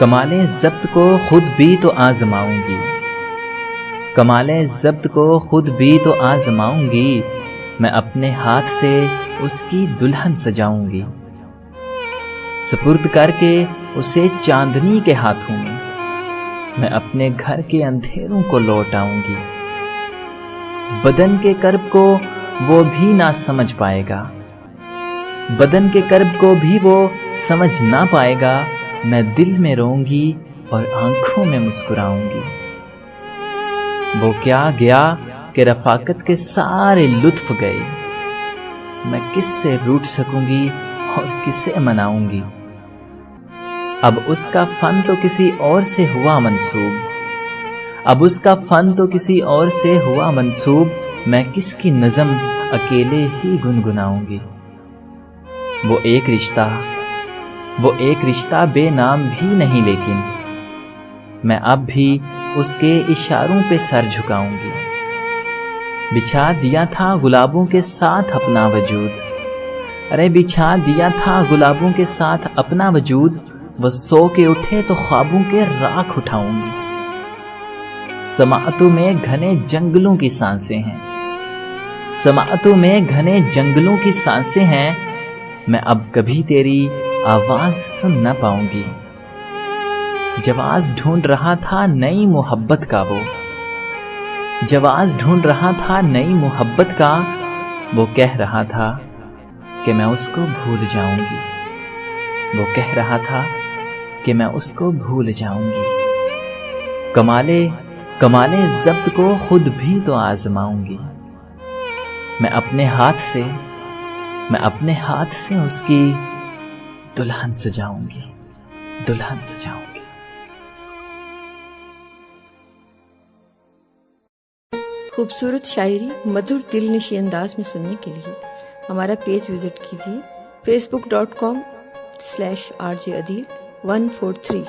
کمال ضبط کو خود بھی تو آزماؤں گی، کمال ضبط کو خود بھی تو آزماؤں گی، میں اپنے ہاتھ سے اس کی دلہن سجاؤں گی، سپرد کر کے اسے چاندنی کے ہاتھوں میں اپنے گھر کے اندھیروں کو لوٹاؤں گی۔ بدن کے کرب کو وہ بھی نہ سمجھ پائے گا، بدن کے کرب کو بھی وہ سمجھ نہ پائے گا، میں دل میں روں گی اور آنکھوں میں مسکراؤں گی۔ وہ کیا گیا کہ رفاقت کے سارے لطف گئے، میں کس سے روٹھ سکوں گی اور کسے مناؤں گی؟ اب اس کا فن تو کسی اور سے ہوا منسوب، اب اس کا فن تو کسی اور سے ہوا منسوب، میں کس کی نظم اکیلے ہی گنگناؤں گی۔ وہ ایک رشتہ بے نام بھی نہیں، لیکن میں اب بھی اس کے اشاروں پہ سر جھکاؤں گی۔ بچھا دیا تھا گلابوں کے ساتھ اپنا وجود، ارے بچھا دیا تھا گلابوں کے ساتھ اپنا وجود، وہ سو کے اٹھے تو خوابوں کے راکھ اٹھاؤں گی۔ سماعتوں میں گھنے جنگلوں کی سانسیں ہیں، سماعتوں میں گھنے جنگلوں کی سانسیں ہیں، میں اب کبھی تیری آواز سن نہ پاؤں گی۔ جواز ڈھونڈ رہا تھا نئی محبت کا، وہ جواز ڈھونڈ رہا تھا نئی محبت کا، وہ کہہ رہا تھا کہ میں اس کو بھول جاؤں گی، وہ کہہ رہا تھا کہ میں اس کو بھول جاؤں گی۔ کمال ضبط کو خود بھی تو آزماؤں گی، میں اپنے ہاتھ سے اس کی دلہن سجاؤں گی، دلہن سجاؤں گی۔ خوبصورت شاعری مدھر دل نشیں انداز میں سننے کے لیے ہمارا پیج وزٹ کیجیے facebook.com/rjadil143